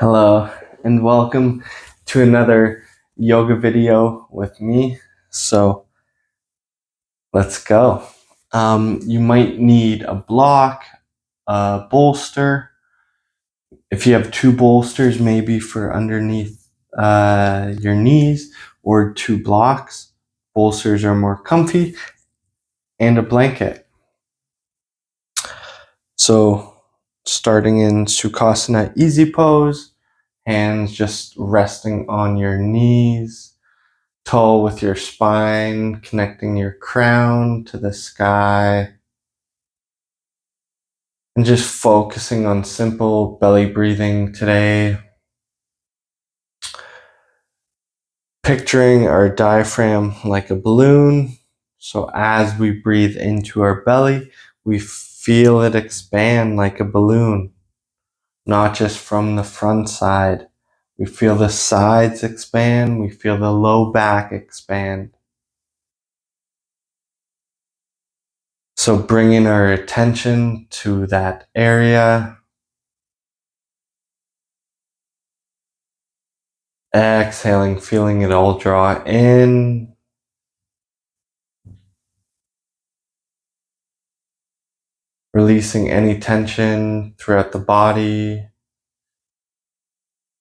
Hello and welcome to another yoga video with me. So let's go. You might need a block, a bolster. If you have two bolsters, maybe for underneath your knees, or two blocks. Bolsters are more comfy, and a blanket. So starting in Sukhasana easy pose, hands just resting on your knees, tall with your spine, connecting your crown to the sky, and just focusing on simple belly breathing today. Picturing our diaphragm like a balloon. So as we breathe into our belly, we feel it expand like a balloon, not just from the front side. We feel the sides expand, we feel the low back expand. So bringing our attention to that area. Exhaling, feeling it all draw in. Releasing any tension throughout the body,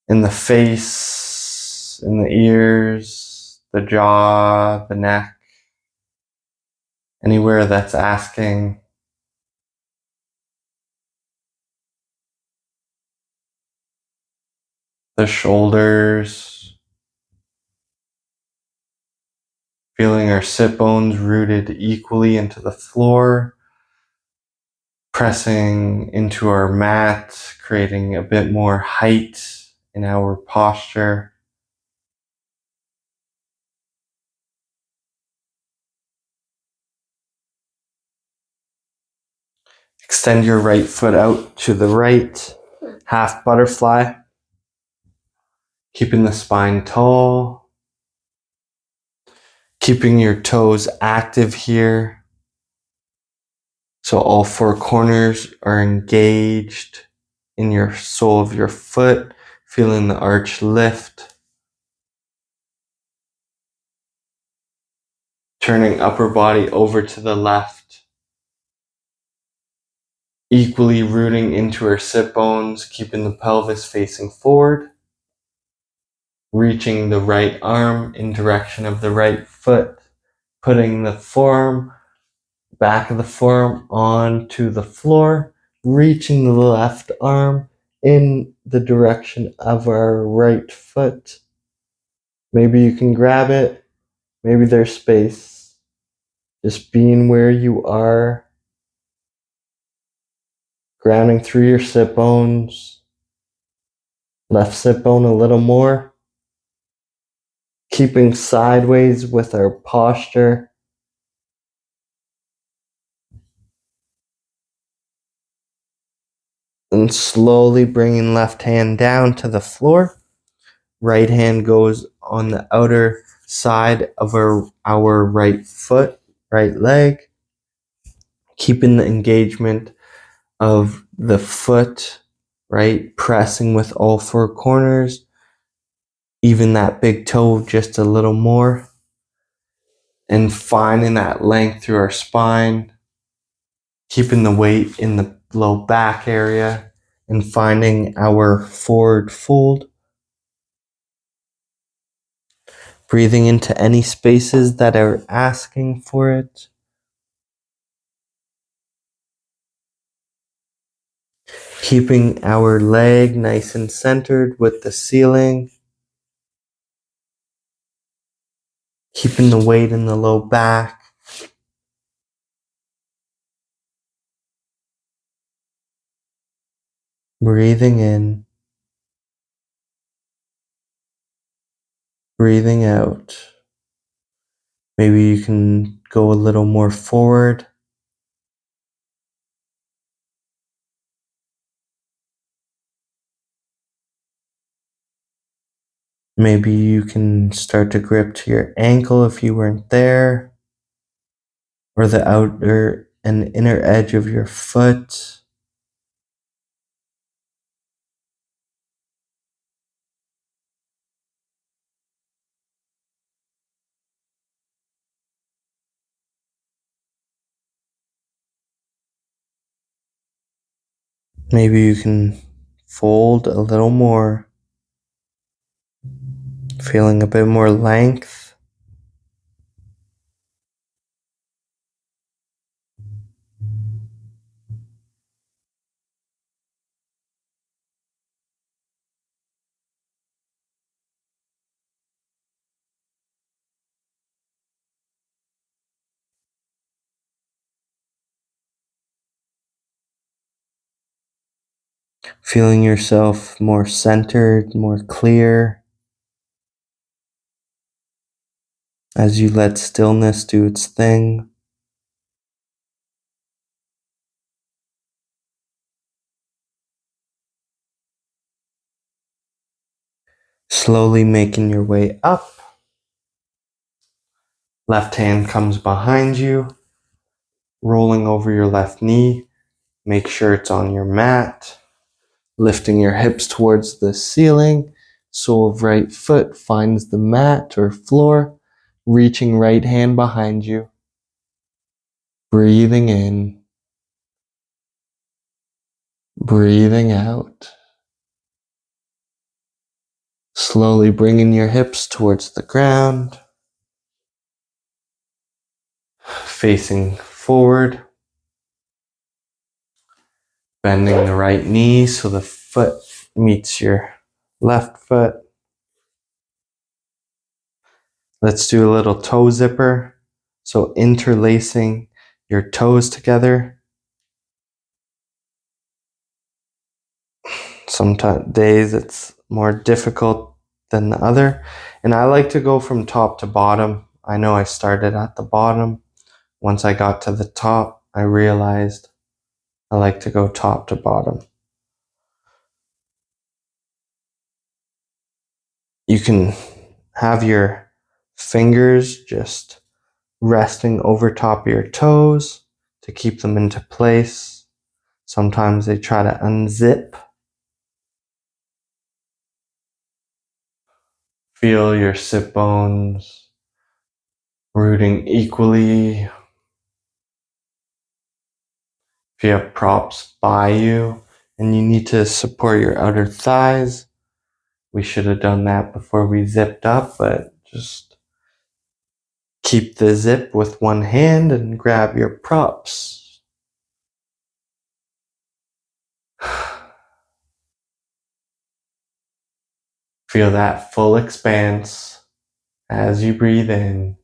in the face, in the ears, the jaw, the neck, anywhere that's asking. The shoulders, feeling our sit bones rooted equally into the floor, pressing into our mat, creating a bit more height in our posture. Extend your right foot out to the right, half butterfly, keeping the spine tall, keeping your toes active here. So all four corners are engaged in your sole of your foot, feeling the arch lift. Turning upper body over to the left. Equally rooting into our sit bones, keeping the pelvis facing forward. Reaching the right arm in direction of the right foot. Putting the forearm, back of the forearm onto the floor. Reaching the left arm in the direction of our right foot. Maybe you can grab it. Maybe there's space. Just being where you are. Grounding through your sit bones. Left sit bone a little more. Keeping sideways with our posture. And slowly bringing left hand down to the floor. Right hand goes on the outer side of our right foot, right leg. Keeping the engagement of the foot, right? Pressing with all four corners. Even that big toe just a little more. And finding that length through our spine. Keeping the weight in the low back area. And finding our forward fold. Breathing into any spaces that are asking for it. Keeping our leg nice and centered with the ceiling. Keeping the weight in the low back. Breathing in. Breathing out. Maybe you can go a little more forward. Maybe you can start to grip to your ankle if you weren't there, or the outer and inner edge of your foot. Maybe you can fold a little more, feeling a bit more length. Feeling yourself more centered, more clear as you let stillness do its thing. Slowly making your way up. Left hand comes behind you, rolling over your left knee. Make sure it's on your mat. Lifting your hips towards the ceiling. Sole of right foot finds the mat or floor. Reaching right hand behind you. Breathing in. Breathing out. Slowly bringing your hips towards the ground. Facing forward. Bending the right knee so the foot meets your left foot. Let's do a little toe zipper. So interlacing your toes together. Some days it's more difficult than the other. And I like to go from top to bottom. I know I started at the bottom. Once I got to the top, I realized I like to go top to bottom. You can have your fingers just resting over top of your toes to keep them into place. Sometimes they try to unzip. Feel your sit bones rooting equally. If you have props by you and you need to support your outer thighs, we should have done that before we zipped up, but just keep the zip with one hand and grab your props. Feel that full expanse as you breathe in.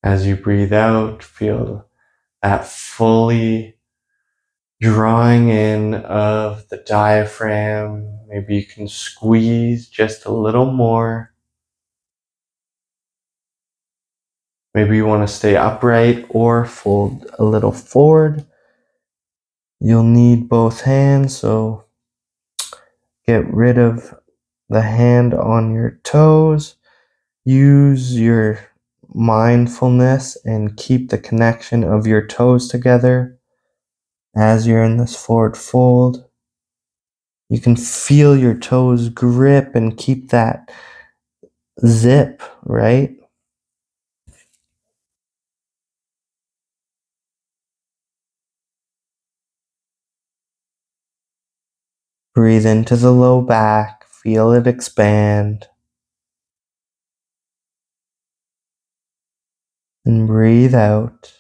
As you breathe out, feel that fully drawing in of the diaphragm. Maybe you can squeeze just a little more. Maybe you want to stay upright or fold a little forward. You'll need both hands, so get rid of the hand on your toes. Use your mindfulness and keep the connection of your toes together as you're in this forward fold. You can feel your toes grip and keep that zip, right? Breathe into the low back, feel it expand. And breathe out.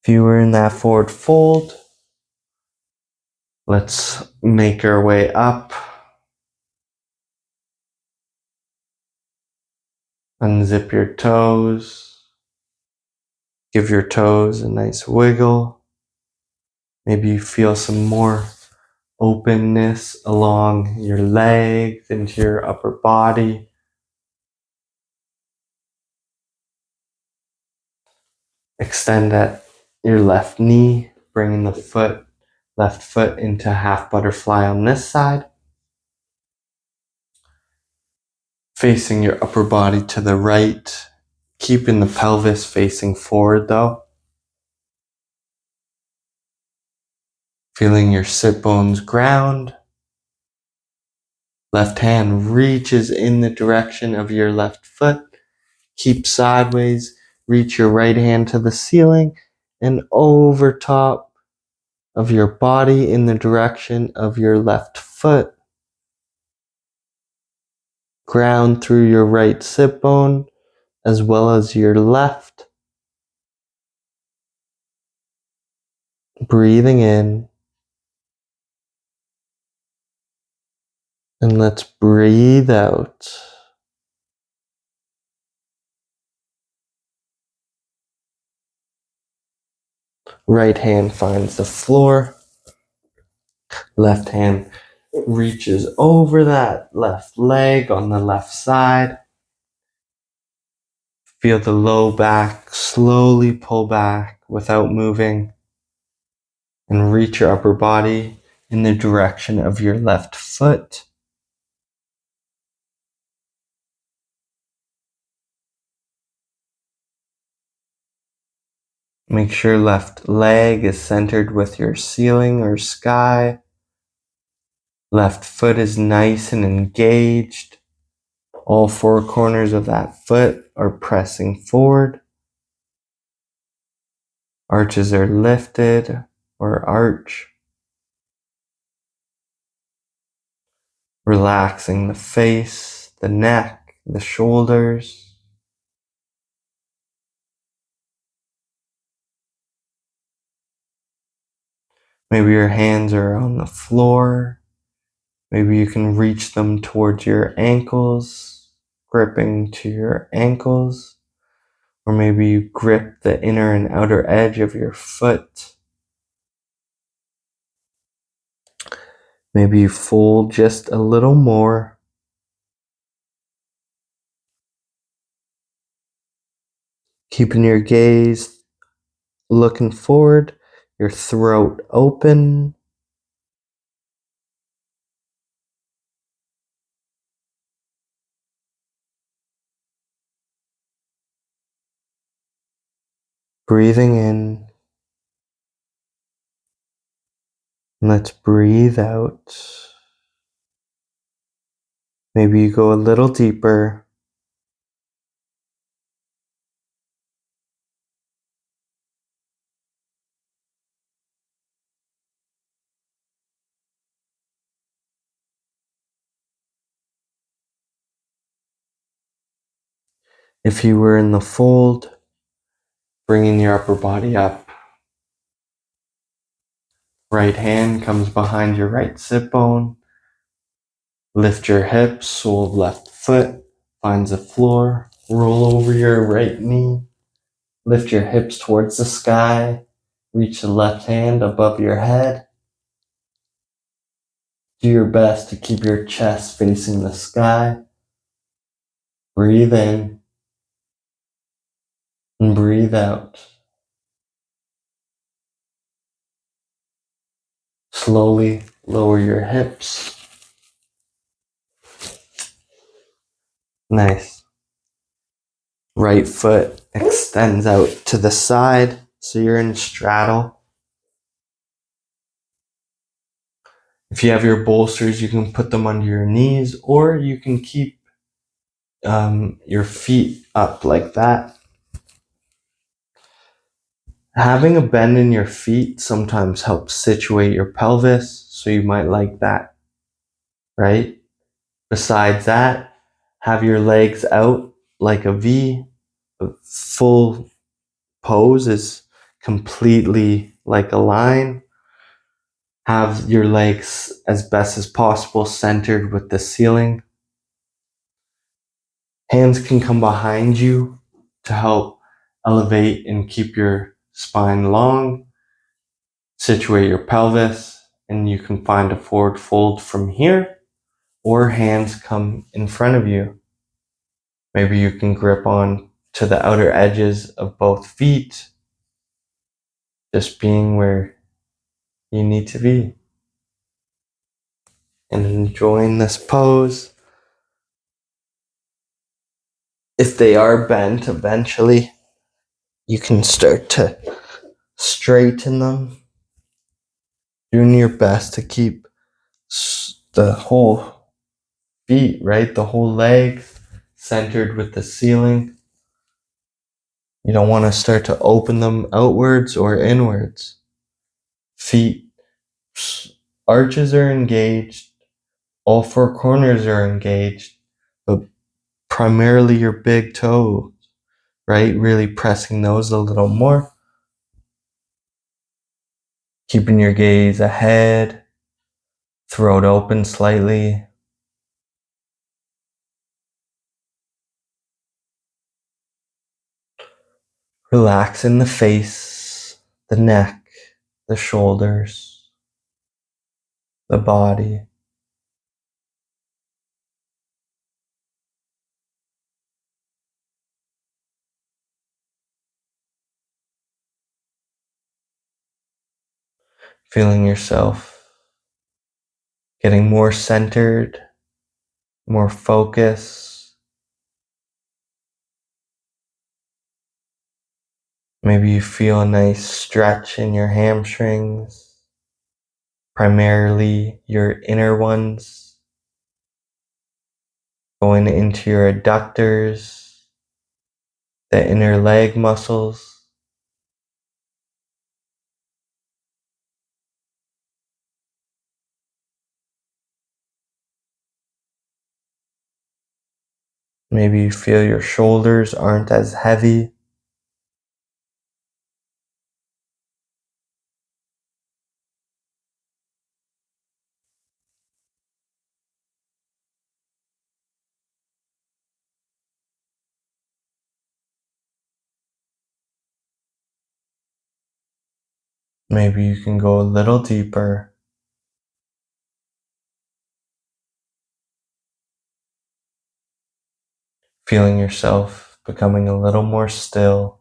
If you were in that forward fold, let's make our way up. Unzip your toes. Give your toes a nice wiggle. Maybe you feel some more openness along your legs into your upper body. Extend at your left knee, bringing the left foot into half butterfly on this side. Facing your upper body to the right, keeping the pelvis facing forward though. Feeling your sit bones ground. Left hand reaches in the direction of your left foot, Keep sideways. Reach your right hand to the ceiling and over top of your body in the direction of your left foot. Ground through your right sit bone as well as your left. Breathing in. And let's breathe out. Right hand finds the floor. Left hand reaches over that left leg on the left side. Feel the low back slowly pull back without moving. And reach your upper body in the direction of your left foot. Make sure left leg is centered with your ceiling or sky. Left foot is nice and engaged. All four corners of that foot are pressing forward. Arches are lifted or arch. Relaxing the face, the neck, the shoulders. Maybe your hands are on the floor. Maybe you can reach them towards your ankles, gripping to your ankles. Or maybe you grip the inner and outer edge of your foot. Maybe you fold just a little more. Keeping your gaze looking forward, your throat open. Breathing in. Let's breathe out. Maybe you go a little deeper. If you were in the fold, bringing your upper body up. Right hand comes behind your right sit bone. Lift your hips, sole of left foot finds the floor. Roll over your right knee. Lift your hips towards the sky. Reach the left hand above your head. Do your best to keep your chest facing the sky. Breathe in and breathe out. Slowly lower your hips. Nice. Right foot extends out to the side, so you're in straddle. If you have your bolsters, you can put them under your knees, or you can keep your feet up like that. Having a bend in your feet sometimes helps situate your pelvis, so you might like that, right? Besides that, have your legs out like a V. A full pose is completely like a line. Have your legs as best as possible centered with the ceiling. Hands can come behind you to help elevate and keep your spine long. Situate your pelvis, and you can find a forward fold from here, or hands come in front of you. Maybe you can grip on to the outer edges of both feet, just being where you need to be. And enjoying this pose. If they are bent, eventually you can start to straighten them. Doing your best to keep the whole feet, right? The whole leg centered with the ceiling. You don't want to start to open them outwards or inwards. Feet arches are engaged, all four corners are engaged, but primarily your big toes, right? Really pressing those a little more. Keeping your gaze ahead, throat open slightly. Relax in the face, the neck, the shoulders, the body. Feeling yourself getting more centered, more focus. Maybe you feel a nice stretch in your hamstrings, primarily your inner ones, going into your adductors, the inner leg muscles. Maybe you feel your shoulders aren't as heavy. Maybe you can go a little deeper, feeling yourself becoming a little more still.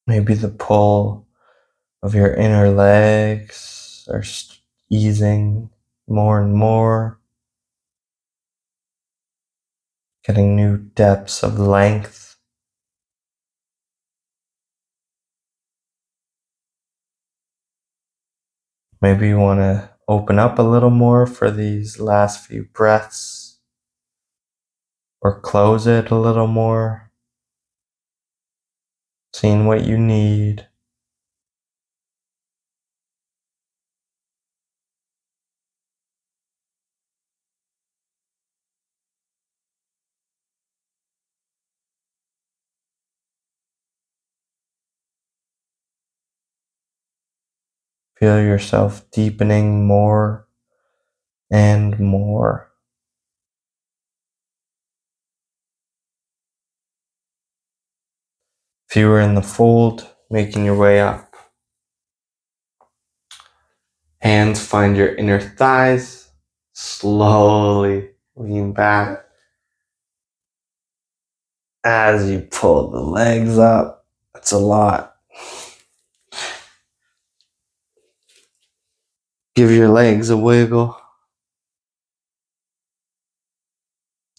Maybe the pull of your inner legs are easing more and more, getting new depths of length. Maybe you want to open up a little more for these last few breaths, or close it a little more, seeing what you need. Feel yourself deepening more and more. If you were in the fold, making your way up. Hands find your inner thighs. Slowly lean back as you pull the legs up. That's a lot. Give your legs a wiggle.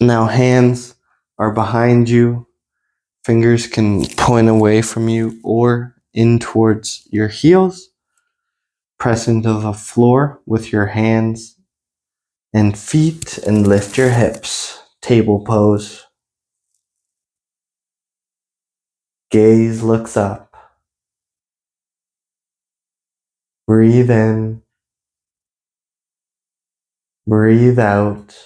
Now hands are behind you. Fingers can point away from you or in towards your heels. Press into the floor with your hands and feet and lift your hips. Table pose. Gaze looks up. Breathe in. Breathe out.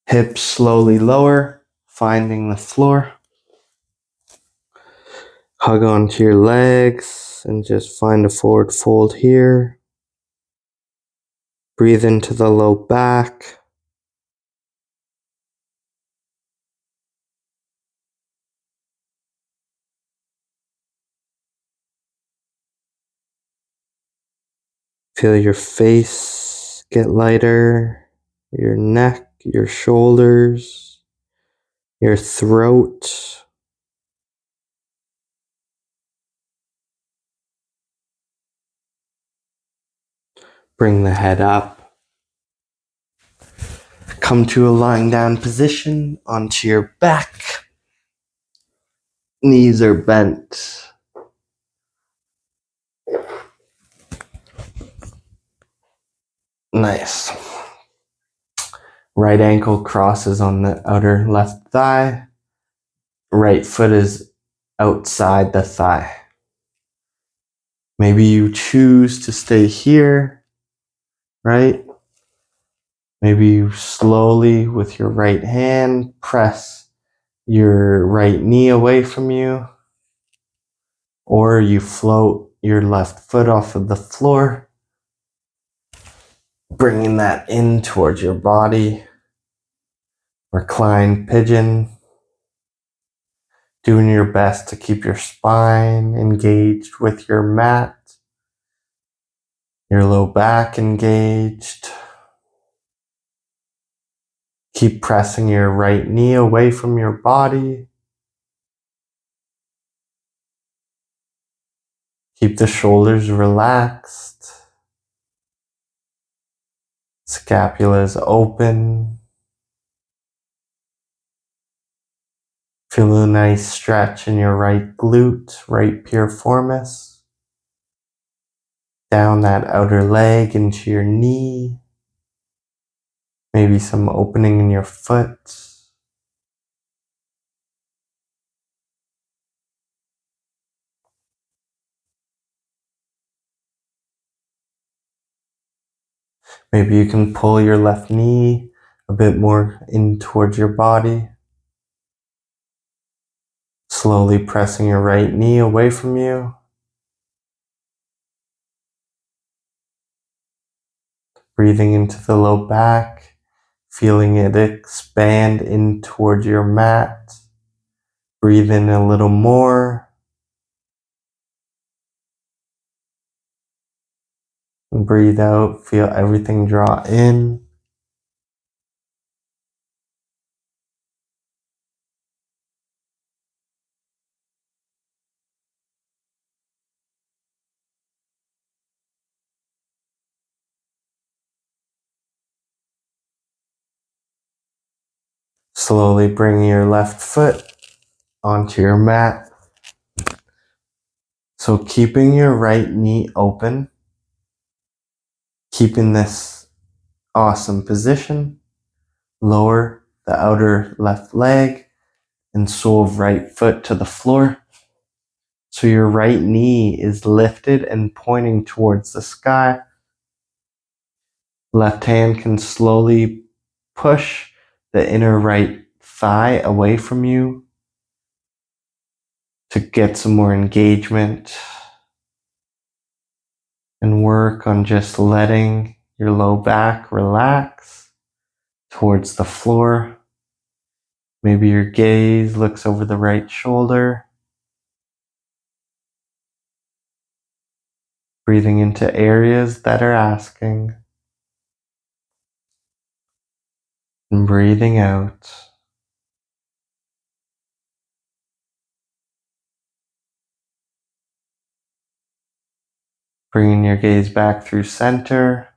Hips slowly lower, finding the floor. Hug onto your legs and just find a forward fold here. Breathe into the low back. Feel your face get lighter, your neck, your shoulders, your throat. Bring the head up. Come to a lying down position onto your back. Knees are bent. Nice. Right ankle crosses on the outer left thigh. Right foot is outside the thigh. Maybe you choose to stay here, right? Maybe you slowly, with your right hand, press your right knee away from you, or you float your left foot off of the floor, bringing that in towards your body. Recline pigeon, doing your best to keep your spine engaged with your mat, your low back engaged. Keep pressing your right knee away from your body. Keep the shoulders relaxed. Scapula is open. Feel a nice stretch in your right glute, right piriformis. Down that outer leg into your knee. Maybe some opening in your foot. Maybe you can pull your left knee a bit more in towards your body. Slowly pressing your right knee away from you. Breathing into the low back, feeling it expand in towards your mat. Breathe in a little more. And breathe out, feel everything draw in. Slowly bring your left foot onto your mat. So keeping your right knee open, keeping this awesome position, lower the outer left leg and sole of right foot to the floor. So your right knee is lifted and pointing towards the sky. Left hand can slowly push the inner right thigh away from you to get some more engagement and work on just letting your low back relax towards the floor. Maybe your gaze looks over the right shoulder. Breathing into areas that are asking. And breathing out. Bringing your gaze back through center.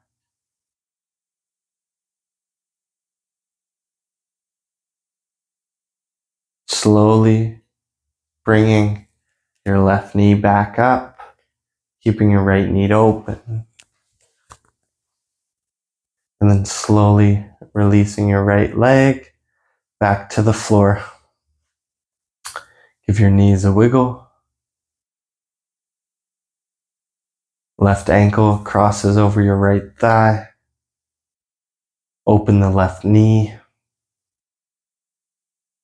Slowly bringing your left knee back up, keeping your right knee open. And then slowly releasing your right leg back to the floor. Give your knees a wiggle. Left ankle crosses over your right thigh. Open the left knee.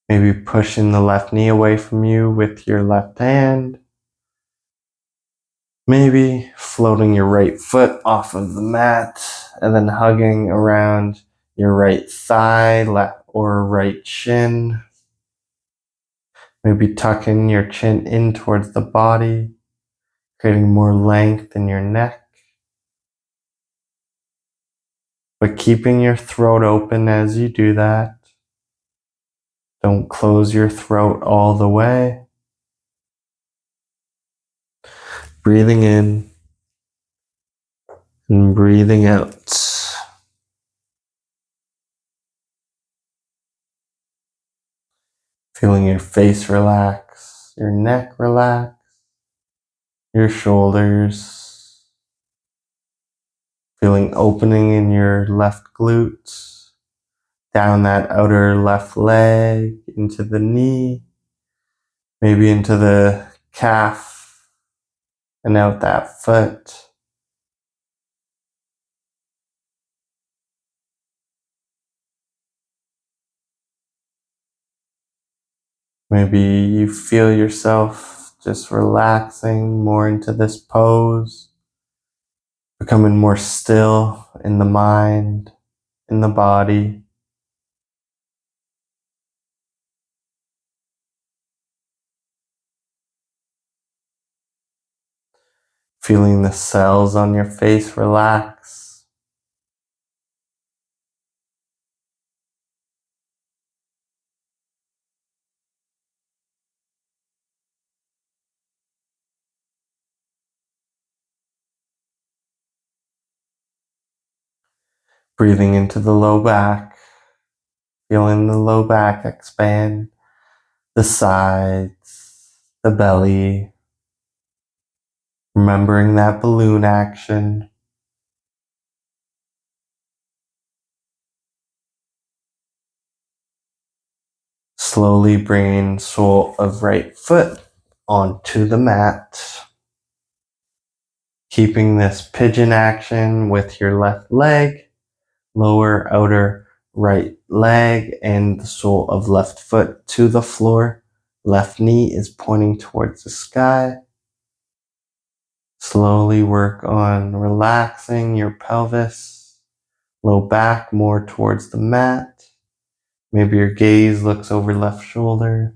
Maybe pushing the left knee away from you with your left hand. Maybe floating your right foot off of the mat and then hugging around your right thigh or right shin. Maybe tucking your chin in towards the body, creating more length in your neck. But keeping your throat open as you do that. Don't close your throat all the way. Breathing in And breathing out. Feeling your face relax, your neck relax, your shoulders. Feeling opening in your left glutes, down that outer left leg, into the knee, maybe into the calf, and out that foot. Maybe you feel yourself just relaxing more into this pose, becoming more still in the mind, in the body. Feeling the cells on your face relax. Breathing into the low back, feeling the low back expand, the sides, the belly, remembering that balloon action. Slowly bringing sole of right foot onto the mat. Keeping this pigeon action with your left leg, lower outer right leg, and the sole of left foot to the floor. Left knee is pointing towards the sky. Slowly work on relaxing your pelvis, low back more towards the mat. Maybe your gaze looks over left shoulder.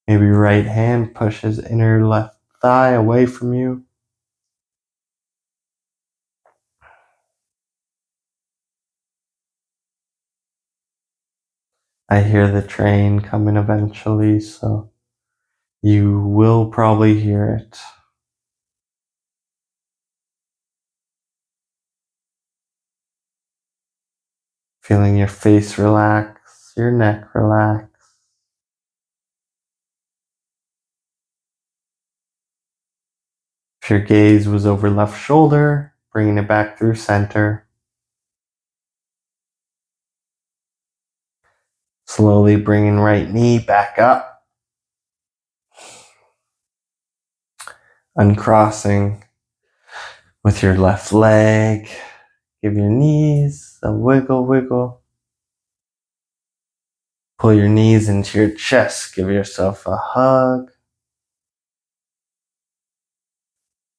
Maybe right hand pushes inner left thigh away from you. I hear the train coming eventually, so you will probably hear it. Feeling your face relax, your neck relax. If your gaze was over left shoulder, bringing it back through center. Slowly bringing right knee back up. Uncrossing with your left leg. Give your knees a wiggle, wiggle. Pull your knees into your chest. Give yourself a hug.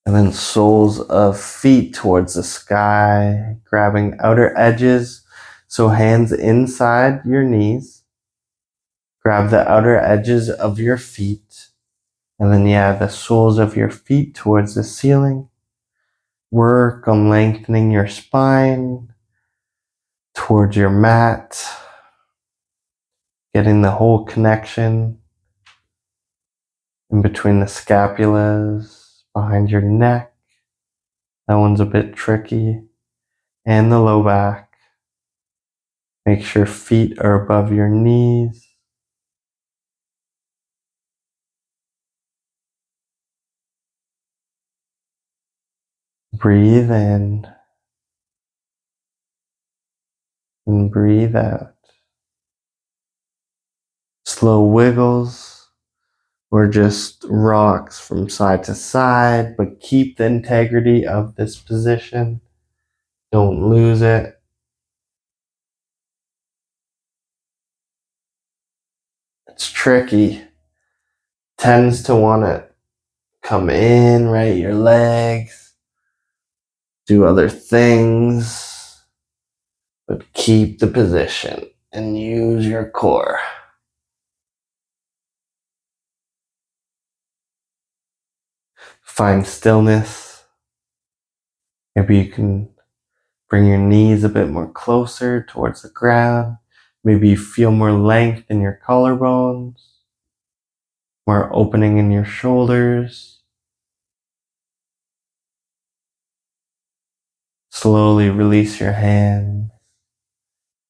And then soles of feet towards the sky, grabbing outer edges. So hands inside your knees. Grab the outer edges of your feet. And then, the soles of your feet towards the ceiling. Work on lengthening your spine towards your mat. Getting the whole connection in between the scapulas, behind your neck. That one's a bit tricky. And the low back. Make sure feet are above your knees. Breathe in and breathe out. Slow wiggles or just rocks from side to side, but keep the integrity of this position. Don't lose it. It's tricky. Tends to want to come in, right? Your legs, do other things, but keep the position and use your core. Find stillness. Maybe you can bring your knees a bit more closer towards the ground. Maybe you feel more length in your collarbones, more opening in your shoulders. Slowly release your hand.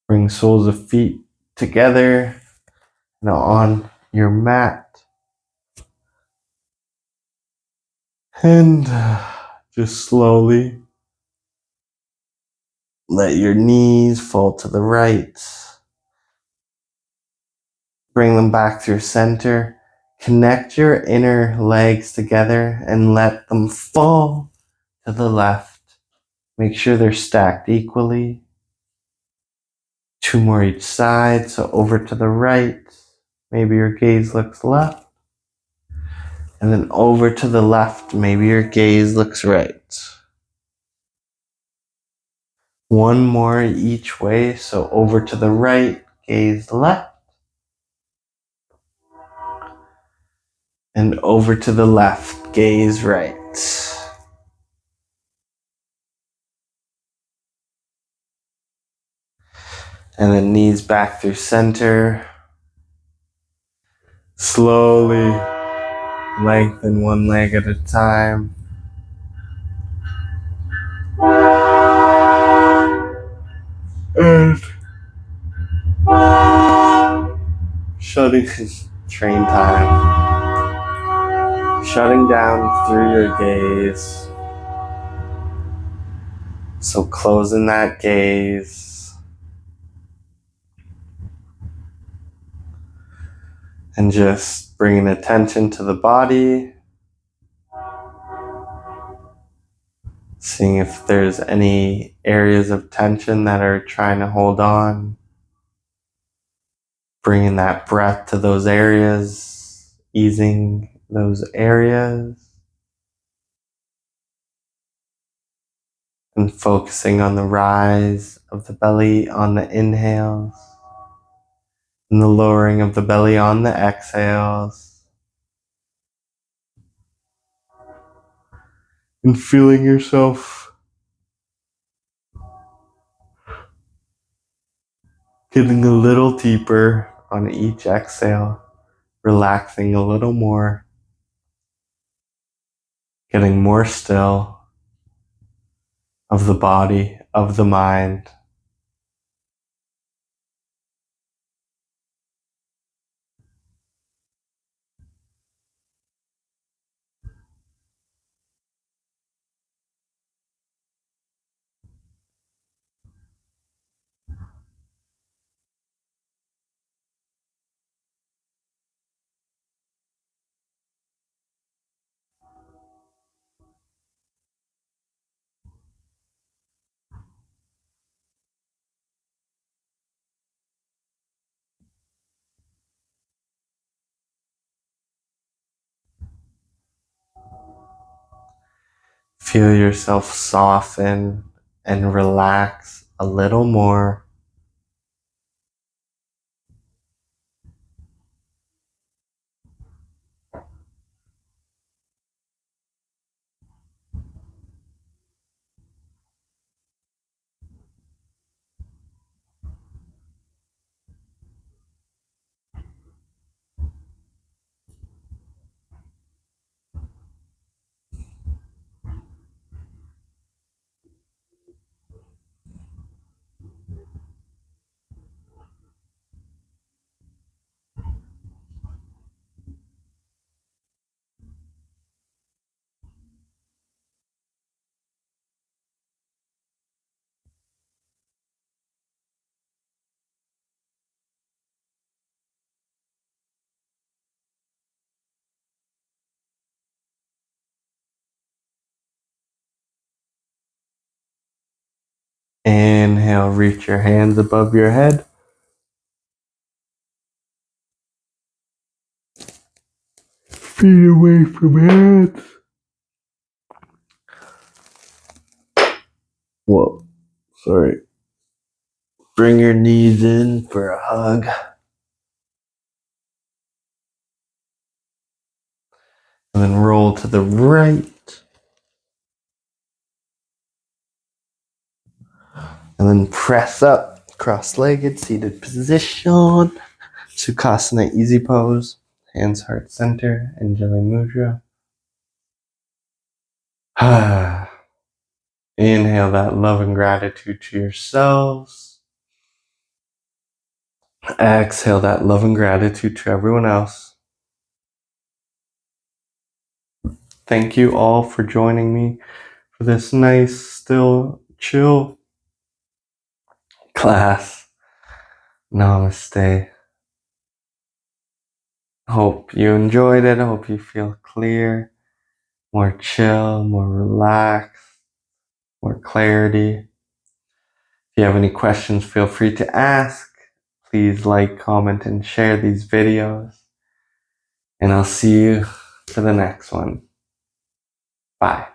Bring soles of feet together and on your mat. And just slowly let your knees fall to the right. Bring them back through center. Connect your inner legs together and let them fall to the left. Make sure they're stacked equally. 2 more each side. So over to the right. Maybe your gaze looks left. And then over to the left. Maybe your gaze looks right. 1 more each way. So over to the right, gaze left. And over to the left, gaze right. And then knees back through center. Slowly lengthen one leg at a time. And shutting train time. Shutting down through your gaze. So closing that gaze. And just bringing attention to the body. Seeing if there's any areas of tension that are trying to hold on. Bringing that breath to those areas. Easing those areas. And focusing on the rise of the belly on the inhales. And the lowering of the belly on the exhales. And feeling yourself getting a little deeper on each exhale. Relaxing a little more. Getting more still of the body, of the mind. Feel yourself soften and relax a little more. Inhale, reach your hands above your head. Feet away from hands. Whoa, sorry. Bring your knees in for a hug. And then roll to the right. And then press up, cross-legged, seated position. Sukhasana, easy pose. Hands heart center, Anjali Mudra. Inhale that love and gratitude to yourselves. Exhale that love and gratitude to everyone else. Thank you all for joining me for this nice, still, chill class. Namaste. Hope you enjoyed it. Hope you feel clear, more chill, more relaxed, more clarity. If you have any questions, feel free to ask. Please like, comment, and share these videos. And I'll see you for the next one. Bye.